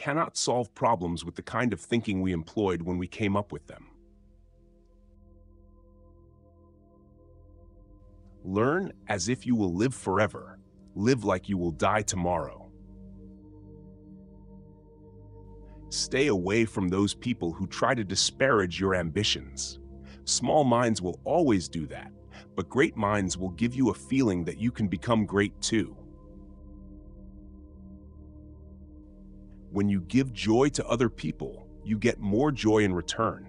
cannot solve problems with the kind of thinking we employed when we came up with them. Learn as if you will live forever. Live like you will die tomorrow. Stay away from those people who try to disparage your ambitions. Small minds will always do that, but great minds will give you a feeling that you can become great too. When you give joy to other people, you get more joy in return.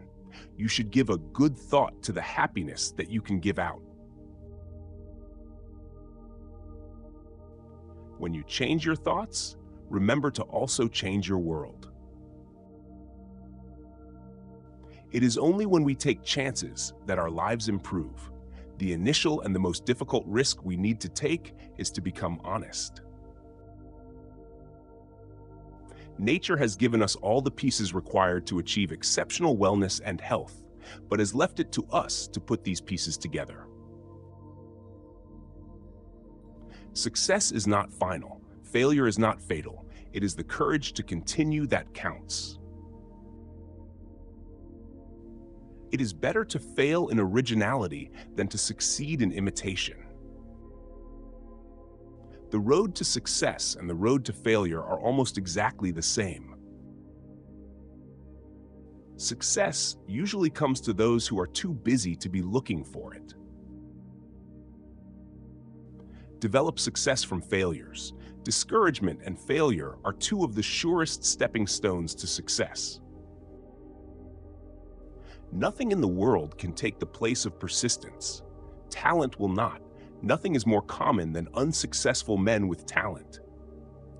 You should give a good thought to the happiness that you can give out. When you change your thoughts, remember to also change your world. It is only when we take chances that our lives improve. The initial and the most difficult risk we need to take is to become honest. Nature has given us all the pieces required to achieve exceptional wellness and health, but has left it to us to put these pieces together. Success is not final. Failure is not fatal. It is the courage to continue that counts. It is better to fail in originality than to succeed in imitation. The road to success and the road to failure are almost exactly the same. Success usually comes to those who are too busy to be looking for it. Develop success from failures. Discouragement and failure are two of the surest stepping stones to success. Nothing in the world can take the place of persistence. Talent will not. Nothing is more common than unsuccessful men with talent.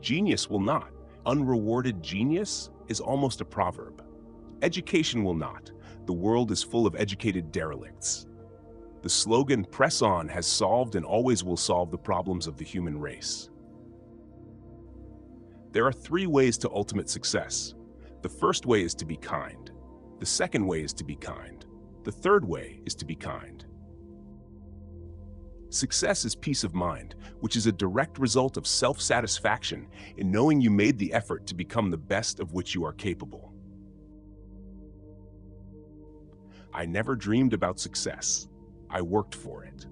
Genius will not. Unrewarded genius is almost a proverb. Education will not. The world is full of educated derelicts. The slogan, "Press on," has solved and always will solve the problems of the human race. There are 3 ways to ultimate success. The first way is to be kind. The second way is to be kind. The third way is to be kind. Success is peace of mind, which is a direct result of self-satisfaction in knowing you made the effort to become the best of which you are capable. I never dreamed about success. I worked for it.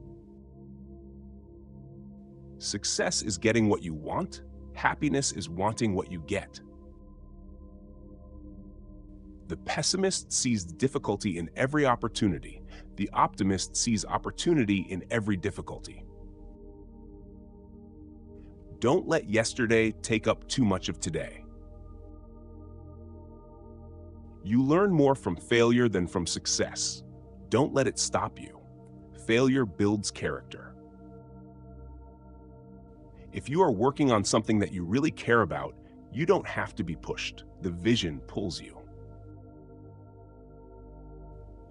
Success is getting what you want. Happiness is wanting what you get. The pessimist sees difficulty in every opportunity. The optimist sees opportunity in every difficulty. Don't let yesterday take up too much of today. You learn more from failure than from success. Don't let it stop you. Failure builds character. If you are working on something that you really care about, you don't have to be pushed. The vision pulls you.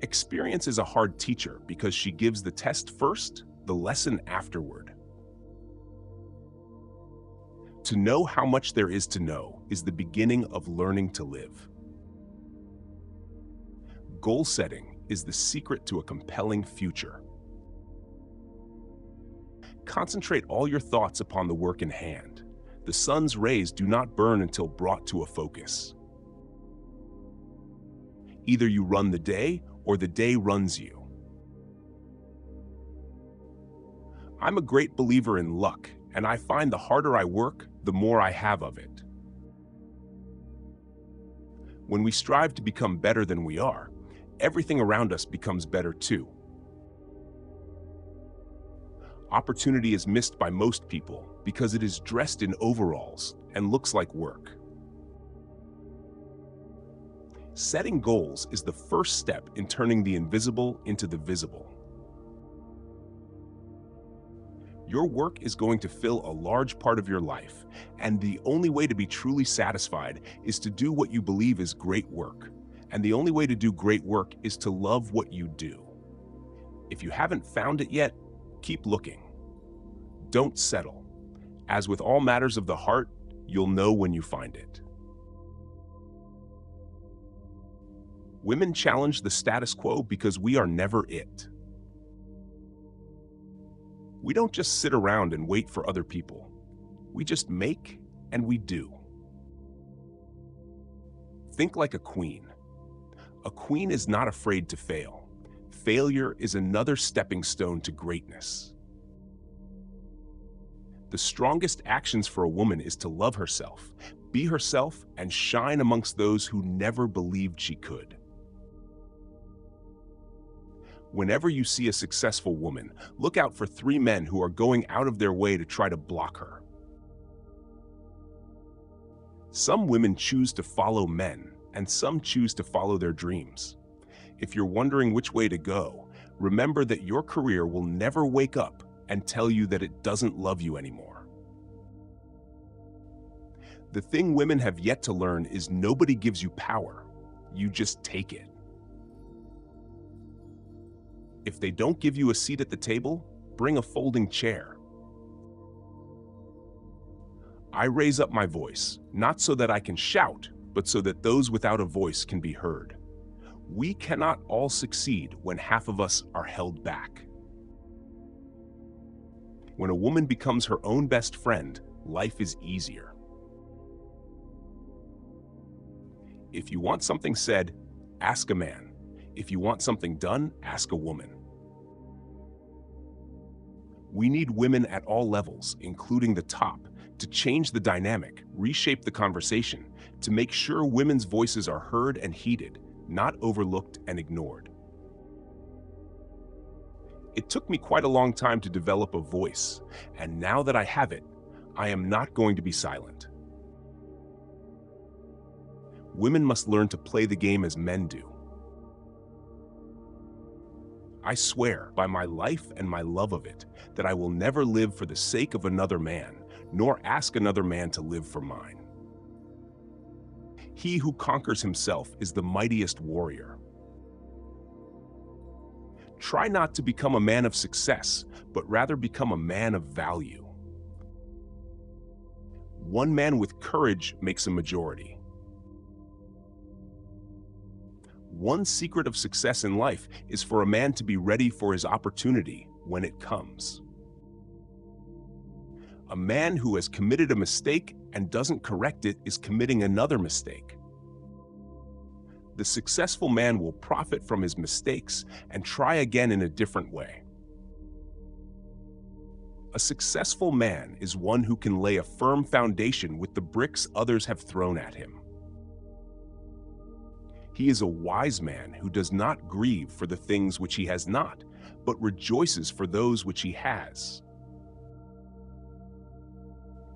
Experience is a hard teacher because she gives the test first, the lesson afterward. To know how much there is to know is the beginning of learning to live. Goal setting is the secret to a compelling future. Concentrate all your thoughts upon the work in hand. The sun's rays do not burn until brought to a focus. Either you run the day or the day runs you. I'm a great believer in luck, and I find the harder I work, the more I have of it. When we strive to become better than we are, everything around us becomes better too. Opportunity is missed by most people because it is dressed in overalls and looks like work. Setting goals is the first step in turning the invisible into the visible. Your work is going to fill a large part of your life, and the only way to be truly satisfied is to do what you believe is great work. And the only way to do great work is to love what you do. If you haven't found it yet, keep looking. Don't settle. As with all matters of the heart, you'll know when you find it. Women challenge the status quo because we are never it. We don't just sit around and wait for other people. We just make and we do. Think like a queen. A queen is not afraid to fail. Failure is another stepping stone to greatness. The strongest actions for a woman is to love herself, be herself, and shine amongst those who never believed she could. Whenever you see a successful woman, look out for 3 men who are going out of their way to try to block her. Some women choose to follow men, and some choose to follow their dreams. If you're wondering which way to go, remember that your career will never wake up and tell you that it doesn't love you anymore. The thing women have yet to learn is nobody gives you power. You just take it. If they don't give you a seat at the table, bring a folding chair. I raise up my voice, not so that I can shout, but so that those without a voice can be heard. We cannot all succeed when half of us are held back. When a woman becomes her own best friend, life is easier. If you want something said, ask a man. If you want something done, ask a woman. We need women at all levels, including the top, to change the dynamic, reshape the conversation, to make sure women's voices are heard and heeded, not overlooked and ignored. It took me quite a long time to develop a voice, and now that I have it, I am not going to be silent. Women must learn to play the game as men do. I swear, by my life and my love of it, that I will never live for the sake of another man, nor ask another man to live for mine. He who conquers himself is the mightiest warrior. Try not to become a man of success, but rather become a man of value. One man with courage makes a majority. One secret of success in life is for a man to be ready for his opportunity when it comes. A man who has committed a mistake and doesn't correct it is committing another mistake. The successful man will profit from his mistakes and try again in a different way. A successful man is one who can lay a firm foundation with the bricks others have thrown at him. He is a wise man who does not grieve for the things which he has not, but rejoices for those which he has.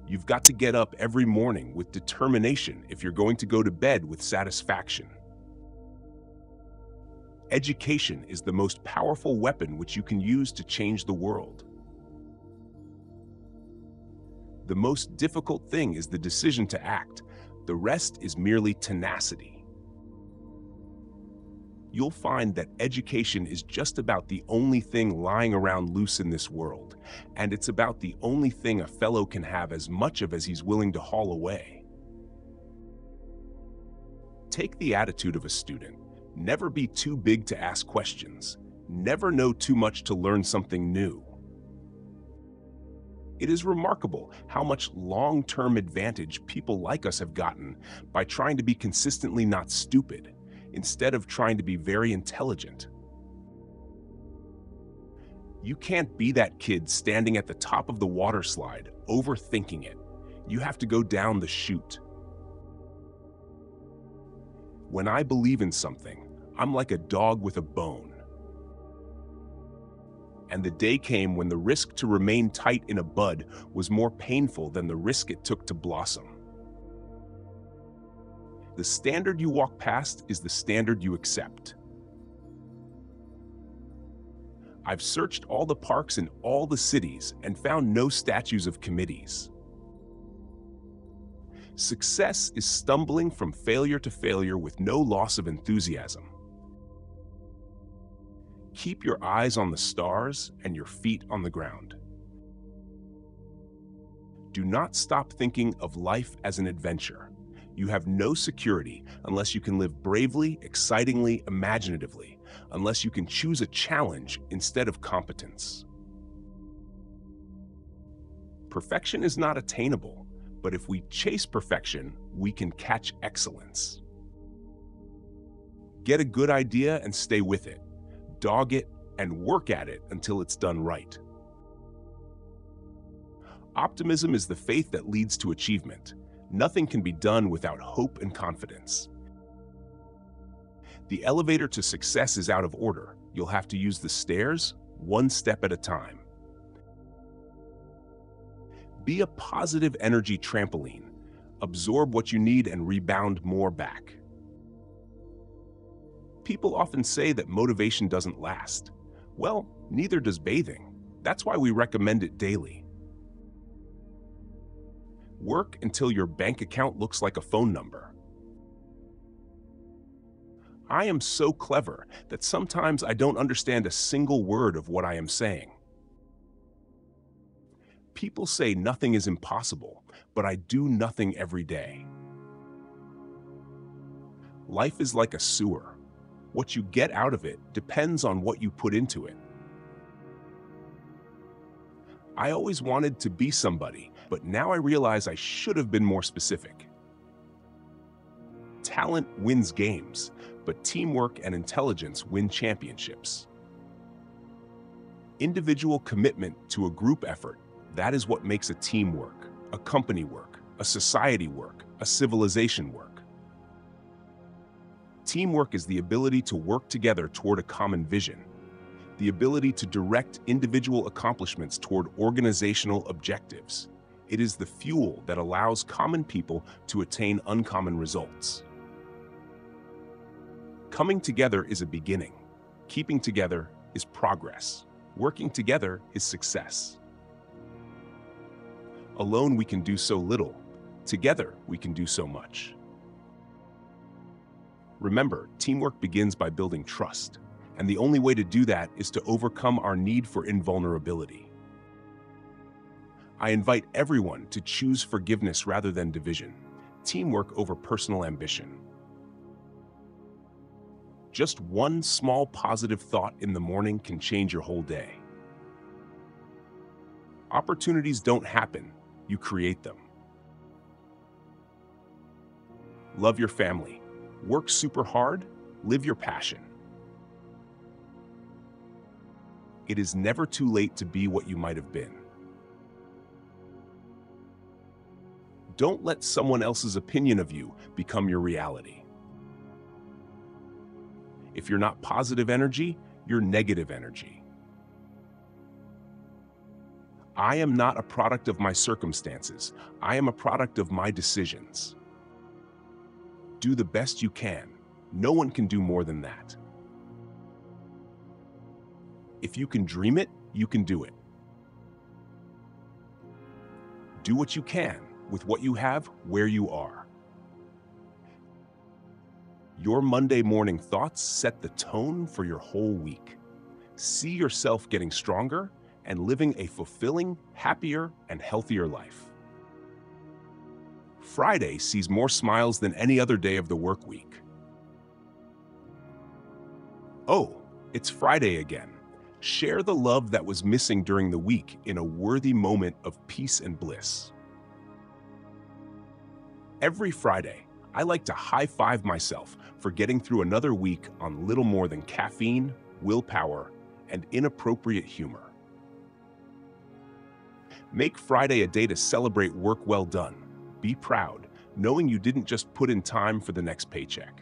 You've got to get up every morning with determination if you're going to go to bed with satisfaction. Education is the most powerful weapon which you can use to change the world. The most difficult thing is the decision to act. The rest is merely tenacity. You'll find that education is just about the only thing lying around loose in this world, and it's about the only thing a fellow can have as much of as he's willing to haul away. Take the attitude of a student. Never be too big to ask questions. Never know too much to learn something new. It is remarkable how much long-term advantage people like us have gotten by trying to be consistently not stupid, instead of trying to be very intelligent. You can't be that kid standing at the top of the water slide, overthinking it. You have to go down the chute. When I believe in something, I'm like a dog with a bone. And the day came when the risk to remain tight in a bud was more painful than the risk it took to blossom. The standard you walk past is the standard you accept. I've searched all the parks in all the cities and found no statues of committees. Success is stumbling from failure to failure with no loss of enthusiasm. Keep your eyes on the stars and your feet on the ground. Do not stop thinking of life as an adventure. You have no security unless you can live bravely, excitingly, imaginatively, unless you can choose a challenge instead of competence. Perfection is not attainable, but if we chase perfection, we can catch excellence. Get a good idea and stay with it. Dog it and work at it until it's done right. Optimism is the faith that leads to achievement. Nothing can be done without hope and confidence. The elevator to success is out of order. You'll have to use the stairs one step at a time. Be a positive energy trampoline. Absorb what you need and rebound more back. People often say that motivation doesn't last. Well, neither does bathing. That's why we recommend it daily. Work until your bank account looks like a phone number. I am so clever that sometimes I don't understand a single word of what I am saying. People say nothing is impossible, but I do nothing every day. Life is like a sewer. What you get out of it depends on what you put into it. I always wanted to be somebody, but now I realize I should have been more specific. Talent wins games, but teamwork and intelligence win championships. Individual commitment to a group effort, that is what makes a team work, a company work, a society work, a civilization work. Teamwork is the ability to work together toward a common vision, the ability to direct individual accomplishments toward organizational objectives. It is the fuel that allows common people to attain uncommon results. Coming together is a beginning. Keeping together is progress. Working together is success. Alone we can do so little. Together we can do so much. Remember, teamwork begins by building trust, and the only way to do that is to overcome our need for invulnerability. I invite everyone to choose forgiveness rather than division, teamwork over personal ambition. Just one small positive thought in the morning can change your whole day. Opportunities don't happen, you create them. Love your family. Work super hard, live your passion. It is never too late to be what you might have been. Don't let someone else's opinion of you become your reality. If you're not positive energy, you're negative energy. I am not a product of my circumstances. I am a product of my decisions. Do the best you can. No one can do more than that. If you can dream it, you can do it. Do what you can with what you have where you are. Your Monday morning thoughts set the tone for your whole week. See yourself getting stronger and living a fulfilling, happier, and healthier life. Friday sees more smiles than any other day of the work week. Oh, it's Friday again. Share the love that was missing during the week in a worthy moment of peace and bliss. Every Friday, I like to high-five myself for getting through another week on little more than caffeine, willpower, and inappropriate humor. Make Friday a day to celebrate work well done. Be proud, knowing you didn't just put in time for the next paycheck.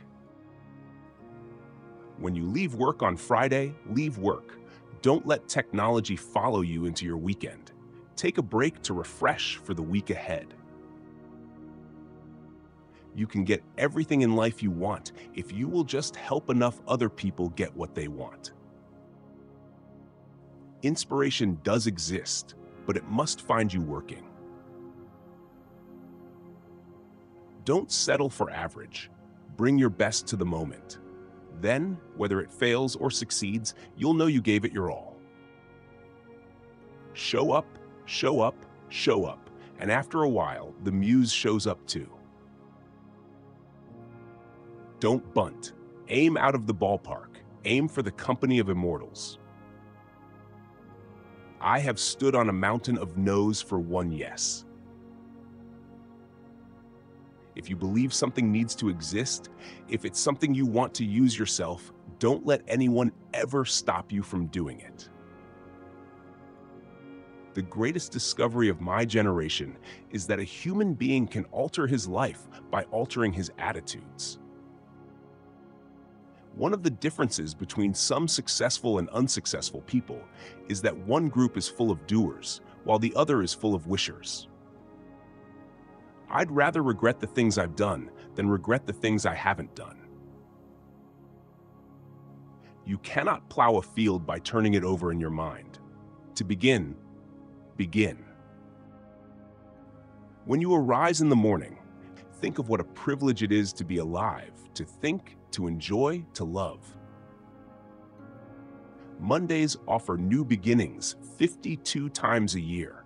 When you leave work on Friday, leave work. Don't let technology follow you into your weekend. Take a break to refresh for the week ahead. You can get everything in life you want if you will just help enough other people get what they want. Inspiration does exist, but it must find you working. Don't settle for average. Bring your best to the moment. Then, whether it fails or succeeds, you'll know you gave it your all. Show up, show up, show up, and after a while, the muse shows up too. Don't bunt. Aim out of the ballpark. Aim for the company of immortals. I have stood on a mountain of no's for one yes. If you believe something needs to exist, if it's something you want to use yourself, don't let anyone ever stop you from doing it. The greatest discovery of my generation is that a human being can alter his life by altering his attitudes. One of the differences between some successful and unsuccessful people is that one group is full of doers, while the other is full of wishers. I'd rather regret the things I've done than regret the things I haven't done. You cannot plow a field by turning it over in your mind. To begin. When you arise in the morning, think of what a privilege it is to be alive, to think, to enjoy, to love. Mondays offer new beginnings 52 times a year.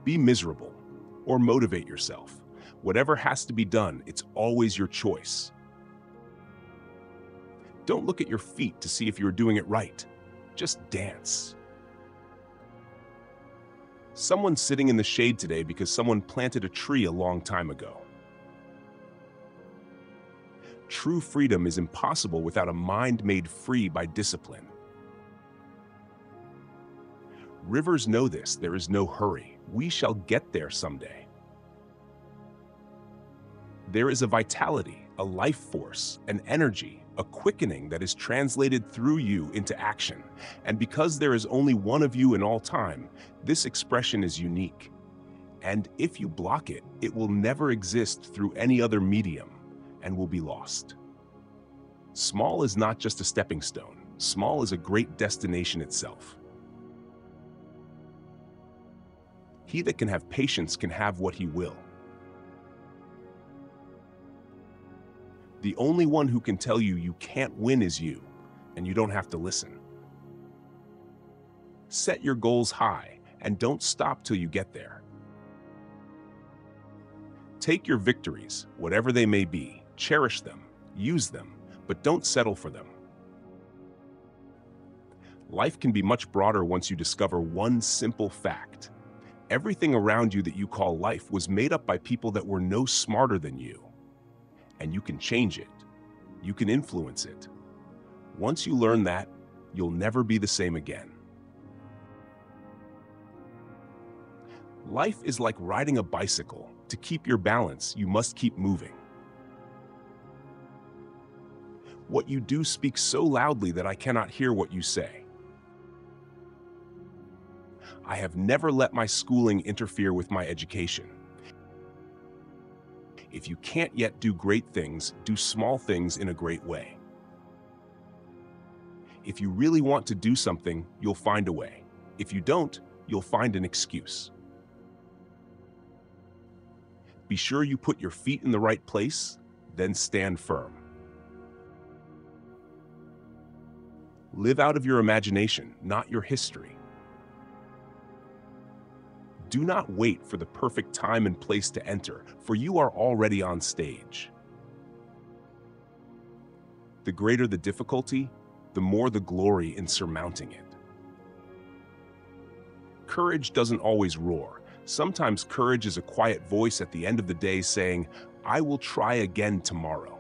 Be miserable or motivate yourself. Whatever has to be done, it's always your choice. Don't look at your feet to see if you're doing it right. Just dance. Someone's sitting in the shade today because someone planted a tree a long time ago. True freedom is impossible without a mind made free by discipline. Rivers know this. There is no hurry. We shall get there someday. There is a vitality, a life force, an energy, a quickening that is translated through you into action. And because there is only one of you in all time, this expression is unique. And if you block it, it will never exist through any other medium and will be lost. Small is not just a stepping stone. Small is a great destination itself. He that can have patience can have what he will. The only one who can tell you you can't win is you, and you don't have to listen. Set your goals high and don't stop till you get there. Take your victories, whatever they may be, cherish them, use them, but don't settle for them. Life can be much broader once you discover one simple fact. Everything around you that you call life was made up by people that were no smarter than you. And you can change it. You can influence it. Once you learn that, you'll never be the same again. Life is like riding a bicycle. To keep your balance, you must keep moving. What you do speaks so loudly that I cannot hear what you say. I have never let my schooling interfere with my education. If you can't yet do great things, do small things in a great way. If you really want to do something, you'll find a way. If you don't, you'll find an excuse. Be sure you put your feet in the right place, then stand firm. Live out of your imagination, not your history. Do not wait for the perfect time and place to enter, for you are already on stage. The greater the difficulty, the more the glory in surmounting it. Courage doesn't always roar. Sometimes courage is a quiet voice at the end of the day saying, "I will try again tomorrow."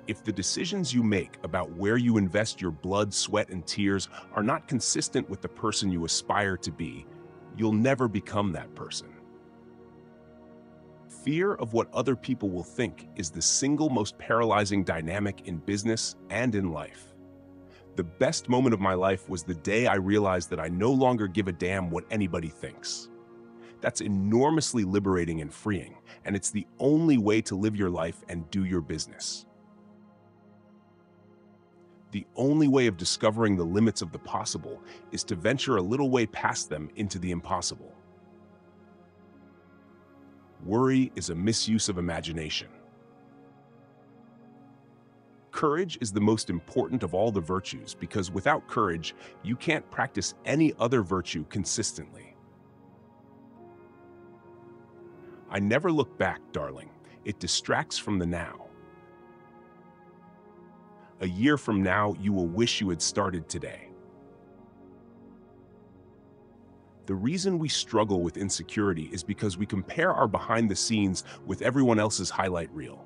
If the decisions you make about where you invest your blood, sweat, and tears are not consistent with the person you aspire to be, you'll never become that person. Fear of what other people will think is the single most paralyzing dynamic in business and in life. The best moment of my life was the day I realized that I no longer give a damn what anybody thinks. That's enormously liberating and freeing, and it's the only way to live your life and do your business. The only way of discovering the limits of the possible is to venture a little way past them into the impossible. Worry is a misuse of imagination. Courage is the most important of all the virtues because without courage, you can't practice any other virtue consistently. I never look back, darling. It distracts from the now. A year from now, you will wish you had started today. The reason we struggle with insecurity is because we compare our behind the scenes with everyone else's highlight reel.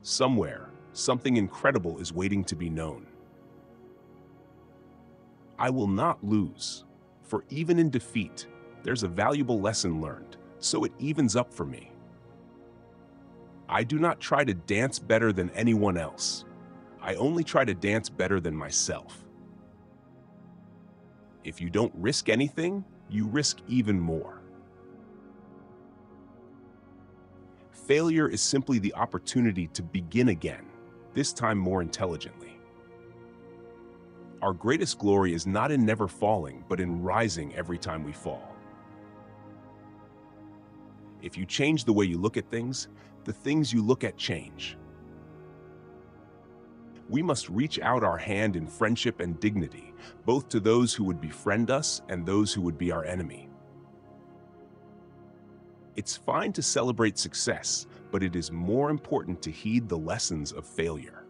Somewhere, something incredible is waiting to be known. I will not lose, for even in defeat, there's a valuable lesson learned, so it evens up for me. I do not try to dance better than anyone else. I only try to dance better than myself. If you don't risk anything, you risk even more. Failure is simply the opportunity to begin again, this time more intelligently. Our greatest glory is not in never falling, but in rising every time we fall. If you change the way you look at things, the things you look at change. We must reach out our hand in friendship and dignity, both to those who would befriend us and those who would be our enemy. It's fine to celebrate success, but it is more important to heed the lessons of failure.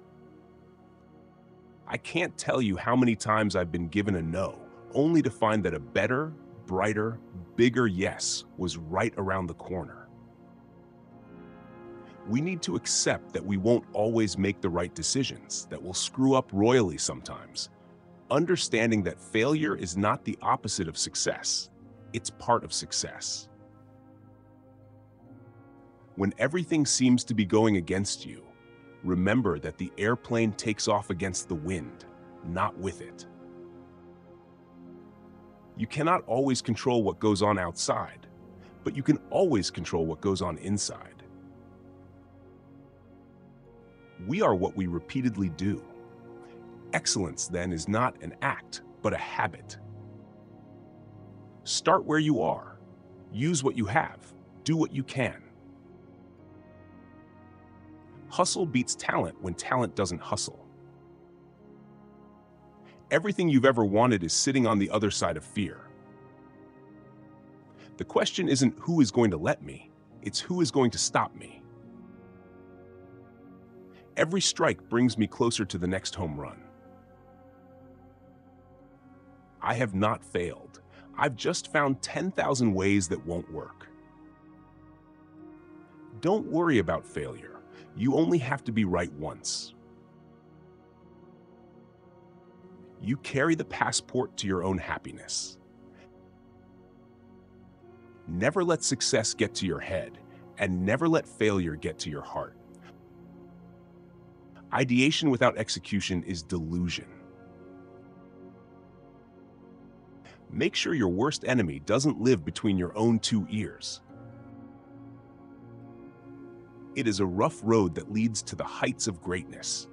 I can't tell you how many times I've been given a no, only to find that a better, brighter, bigger yes was right around the corner. We need to accept that we won't always make the right decisions, that we'll screw up royally sometimes. Understanding that failure is not the opposite of success, it's part of success. When everything seems to be going against you, remember that the airplane takes off against the wind, not with it. You cannot always control what goes on outside, but you can always control what goes on inside. We are what we repeatedly do. Excellence, then, is not an act, but a habit. Start where you are. Use what you have. Do what you can. Hustle beats talent when talent doesn't hustle. Everything you've ever wanted is sitting on the other side of fear. The question isn't who is going to let me, it's who is going to stop me. Every strike brings me closer to the next home run. I have not failed. I've just found 10,000 ways that won't work. Don't worry about failure. You only have to be right once. You carry the passport to your own happiness. Never let success get to your head, and never let failure get to your heart. Ideation without execution is delusion. Make sure your worst enemy doesn't live between your own two ears. It is a rough road that leads to the heights of greatness.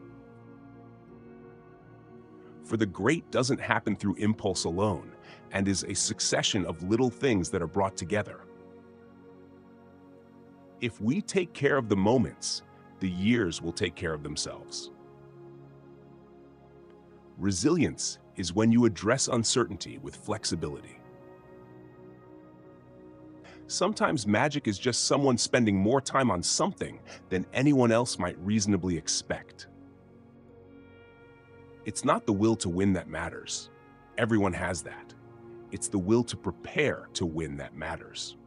For the great doesn't happen through impulse alone, and is a succession of little things that are brought together. If we take care of the moments, the years will take care of themselves. Resilience is when you address uncertainty with flexibility. Sometimes magic is just someone spending more time on something than anyone else might reasonably expect. It's not the will to win that matters. Everyone has that. It's the will to prepare to win that matters.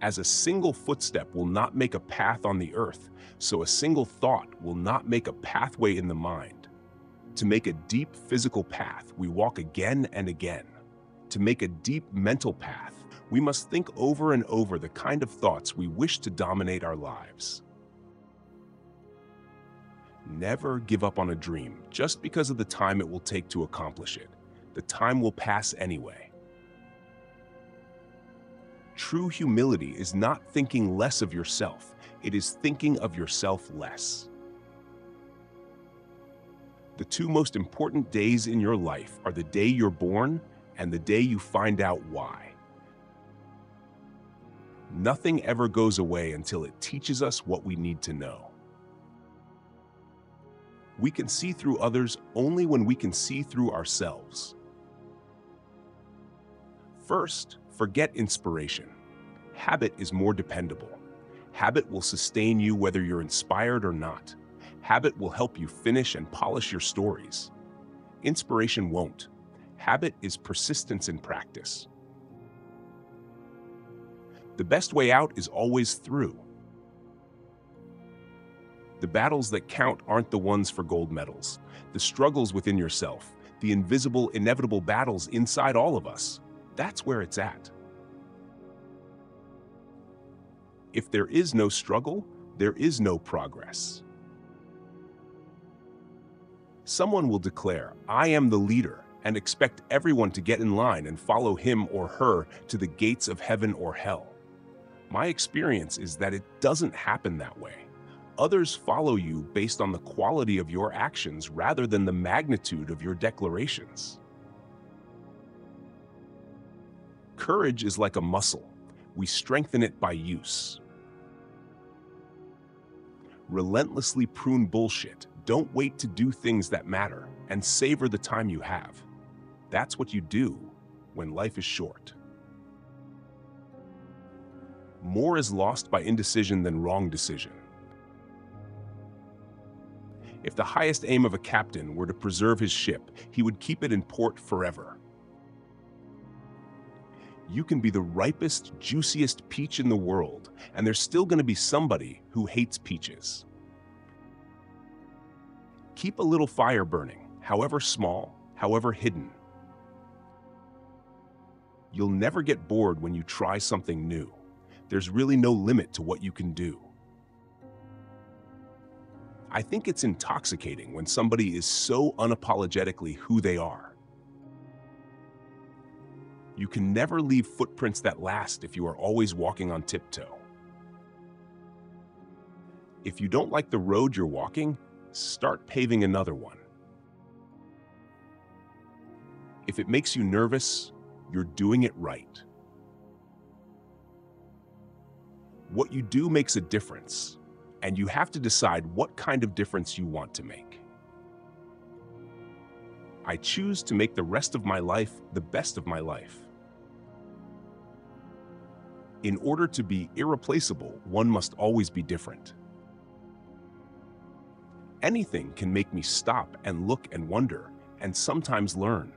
As a single footstep will not make a path on the earth, so a single thought will not make a pathway in the mind. To make a deep physical path, we walk again and again. To make a deep mental path, we must think over and over the kind of thoughts we wish to dominate our lives. Never give up on a dream just because of the time it will take to accomplish it. The time will pass anyway. True humility is not thinking less of yourself, it is thinking of yourself less. The two most important days in your life are the day you're born and the day you find out why. Nothing ever goes away until it teaches us what we need to know. We can see through others only when we can see through ourselves. First, forget inspiration. Habit is more dependable. Habit will sustain you whether you're inspired or not. Habit will help you finish and polish your stories. Inspiration won't. Habit is persistence in practice. The best way out is always through. The battles that count aren't the ones for gold medals. The struggles within yourself, the invisible, inevitable battles inside all of us, that's where it's at. If there is no struggle, there is no progress. Someone will declare, "I am the leader," and expect everyone to get in line and follow him or her to the gates of heaven or hell. My experience is that it doesn't happen that way. Others follow you based on the quality of your actions rather than the magnitude of your declarations. Courage is like a muscle. We strengthen it by use. Relentlessly prune bullshit. Don't wait to do things that matter, and savor the time you have. That's what you do when life is short. More is lost by indecision than wrong decision. If the highest aim of a captain were to preserve his ship, he would keep it in port forever. You can be the ripest, juiciest peach in the world, and there's still going to be somebody who hates peaches. Keep a little fire burning, however small, however hidden. You'll never get bored when you try something new. There's really no limit to what you can do. I think it's intoxicating when somebody is so unapologetically who they are. You can never leave footprints that last if you are always walking on tiptoe. If you don't like the road you're walking, start paving another one. If it makes you nervous, you're doing it right. What you do makes a difference, and you have to decide what kind of difference you want to make. I choose to make the rest of my life the best of my life. In order to be irreplaceable, one must always be different. Anything can make me stop and look and wonder, and sometimes learn.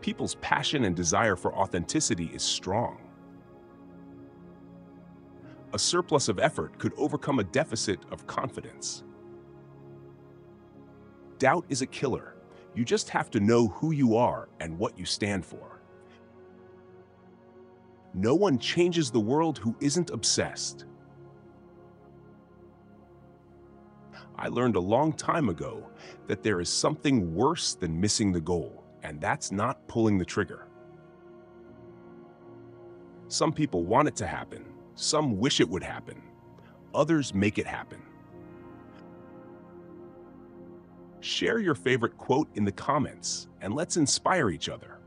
People's passion and desire for authenticity is strong. A surplus of effort could overcome a deficit of confidence. Doubt is a killer. You just have to know who you are and what you stand for. No one changes the world who isn't obsessed. I learned a long time ago that there is something worse than missing the goal, and that's not pulling the trigger. Some people want it to happen. Some wish it would happen. Others make it happen. Share your favorite quote in the comments, and let's inspire each other.